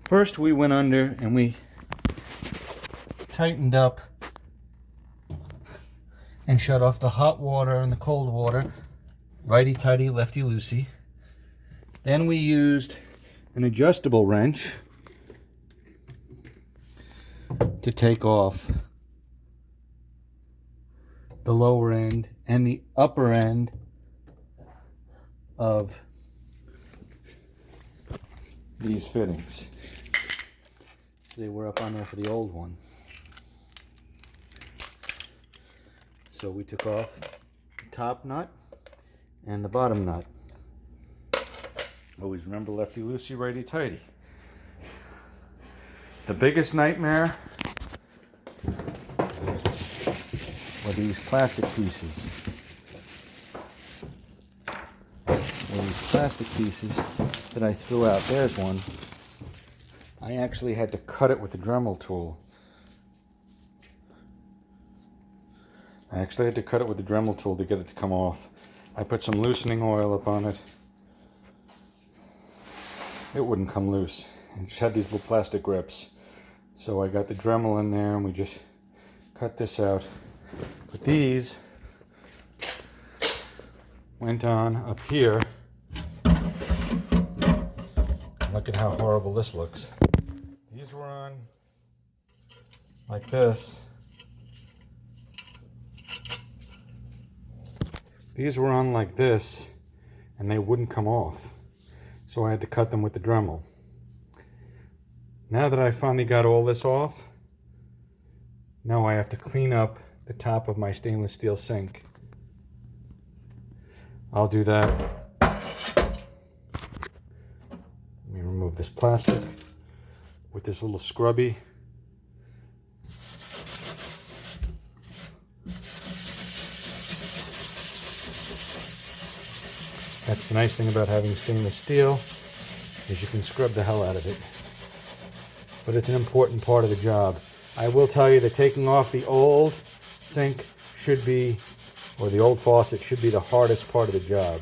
First we went under and we tightened up and shut off the hot water and the cold water, righty-tighty, lefty-loosey. Then we used an adjustable wrench to take off the lower end and the upper end of these fittings. So they were up on there for the old one. So we took off the top nut and the bottom nut. Always remember lefty-loosey, righty-tighty. The biggest nightmare were these plastic pieces. That I threw out. There's one. I actually had to cut it with the Dremel tool. To get it to come off. I put some loosening oil up on it. It wouldn't come loose. It just had these little plastic grips. So I got the Dremel in there and we just cut this out. But these went on up here. Look at how horrible this looks. These were on like this. These were on like this, and they wouldn't come off. So I had to cut them with the Dremel. Now that I finally got all this off, now I have to clean up the top of my stainless steel sink. I'll do that. Let me remove this plastic with this little scrubby. That's the nice thing about having stainless steel, is you can scrub the hell out of it. But it's an important part of the job. I will tell you that taking off the old sink should be, or the old faucet should be the hardest part of the job.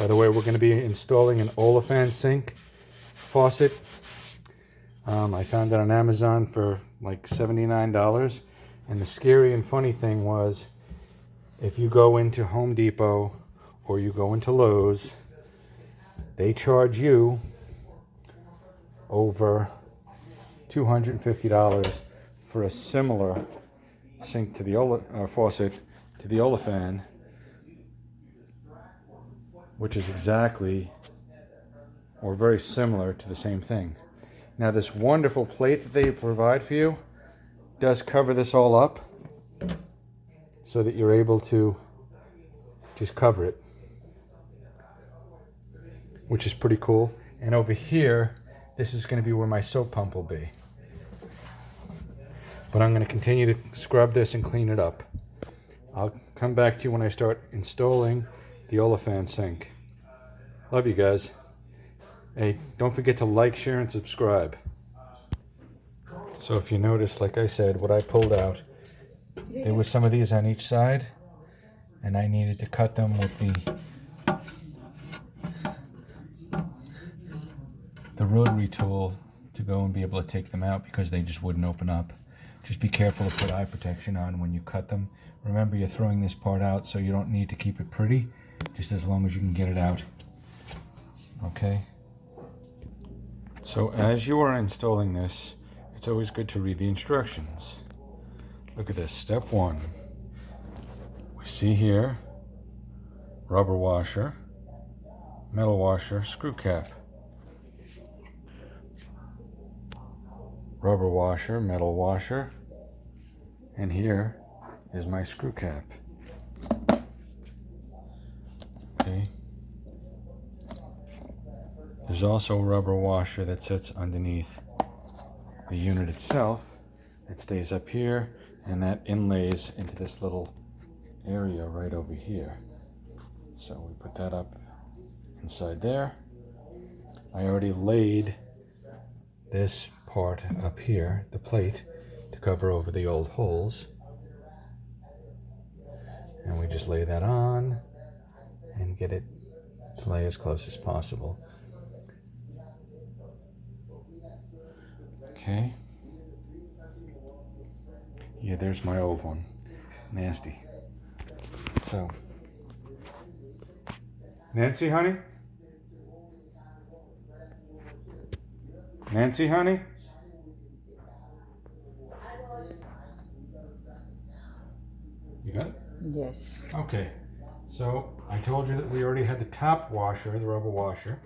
By the way, we're going to be installing an olefan sink faucet. I found it on Amazon for like $79. And the scary and funny thing was, if you go into Home Depot or you go into Lowe's, they charge you over $250 for a similar sink to the faucet to the olefan, which is exactly or very similar to the same thing. Now, this wonderful plate that they provide for you does cover this all up so that you're able to just cover it, which is pretty cool. And over here, this is going to be where my soap pump will be. But I'm going to continue to scrub this and clean it up. I'll come back to you when I start installing the olefan sink. Love you guys. Hey, don't forget to like, share, and subscribe. So if you notice, like I said, what I pulled out, there was some of these on each side, and I needed to cut them with the rotary tool to go and be able to take them out because they just wouldn't open up. Just be careful to put eye protection on when you cut them. Remember, you're throwing this part out, so you don't need to keep it pretty, just as long as you can get it out. Okay? So as you are installing this, it's always good to read the instructions. Look at this. Step 1. We see here, rubber washer, metal washer, screw cap. Rubber washer, metal washer, and here is my screw cap. Okay. There's also a rubber washer that sits underneath the unit itself. It stays up here, and that inlays into this little area right over here. So we put that up inside there. I already laid this part up here, the plate, to cover over the old holes. And we just lay that on and get it to lay as close as possible. Okay. Yeah, there's my old one. Nasty. So, Nancy, honey? Nancy, honey? You got it? Yes. Okay. So, I told you that we already had the top washer, the rubber washer,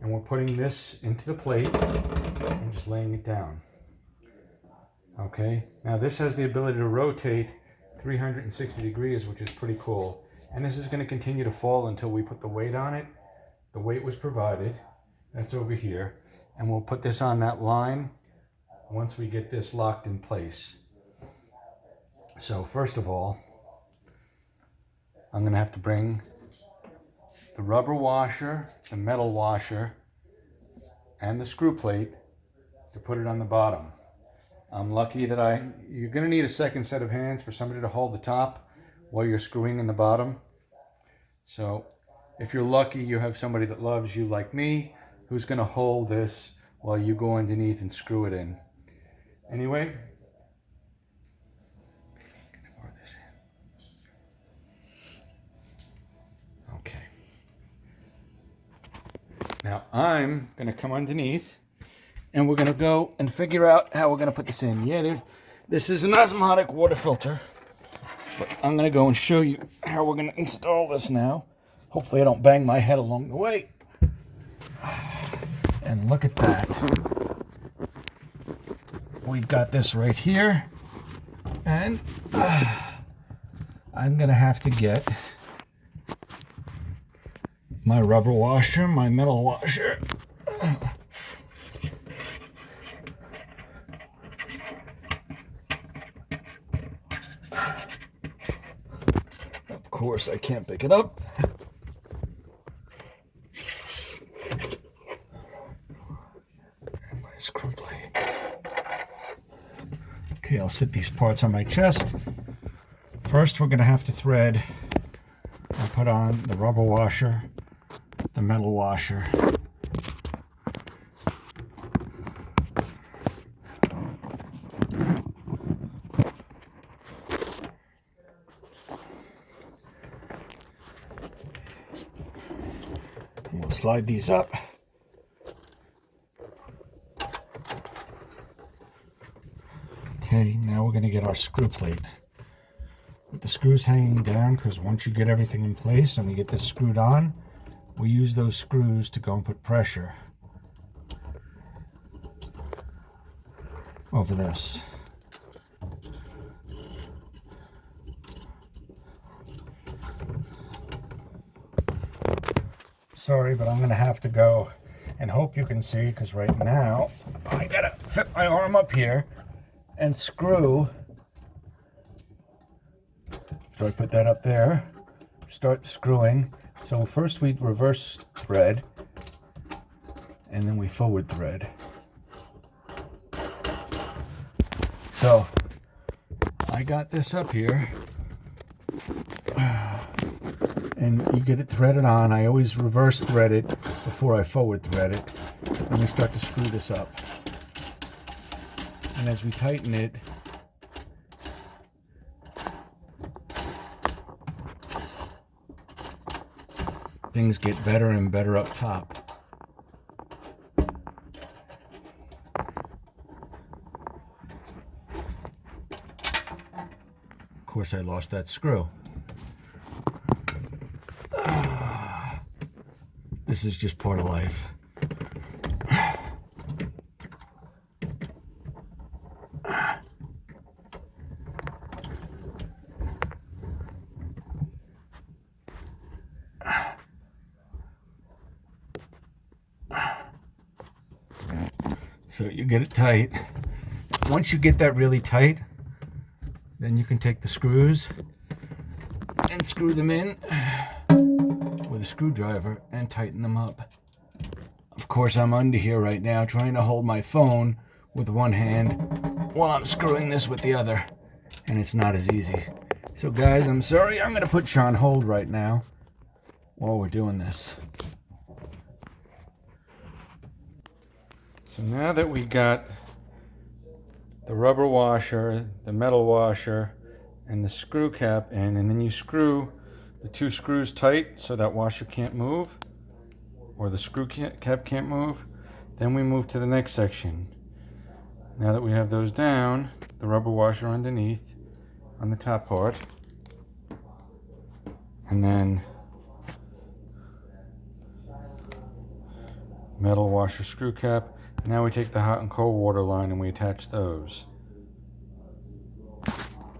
and we're putting this into the plate and just laying it down. Okay. Now, this has the ability to rotate 360 degrees, which is pretty cool. And this is going to continue to fall until we put the weight on it. The weight was provided. That's over here. And we'll put this on that line once we get this locked in place. So first of all, I'm going to have to bring the rubber washer, the metal washer, and the screw plate to put it on the bottom. I'm lucky that you're going to need a second set of hands for somebody to hold the top while you're screwing in the bottom. So if you're lucky, you have somebody that loves you like me who's going to hold this while you go underneath and screw it in. Anyway, okay. Now I'm going to come underneath and we're going to go and figure out how we're going to put this in. Yeah, this is an osmotic water filter, but I'm going to go and show you how we're going to install this now. Hopefully I don't bang my head along the way. And look at that. We've got this right here. And I'm going to have to get my rubber washer, my metal washer. Of course, I can't pick it up. Okay, I'll sit these parts on my chest. First, we're going to have to thread and put on the rubber washer, the metal washer. And we'll slide these up. Okay, now we're going to get our screw plate. With the screws hanging down, because once you get everything in place and we get this screwed on, we use those screws to go and put pressure over this. Sorry, but I'm going to have to go and hope you can see, because right now I got to fit my arm up here and screw. So I put that up there, start screwing. So first we reverse thread, and then we forward thread. So I got this up here, and you get it threaded on. I always reverse thread it before I forward thread it. And we start to screw this up. And as we tighten it, things get better and better up top. Of course, I lost that screw. This is just part of life. So you get it tight. Once you get that really tight, then you can take the screws and screw them in with a screwdriver and tighten them up. Of course, I'm under here right now trying to hold my phone with one hand while I'm screwing this with the other, and it's not as easy. So guys, I'm sorry, I'm going to put you on hold right now. while we're doing this. So now that we got the rubber washer, the metal washer, and the screw cap in, and then you screw the two screws tight so that washer can't move, or the screw cap can't move, then we move to the next section. Now that we have those down, the rubber washer underneath on the top part, and then metal washer screw cap. Now we take the hot and cold water line and we attach those.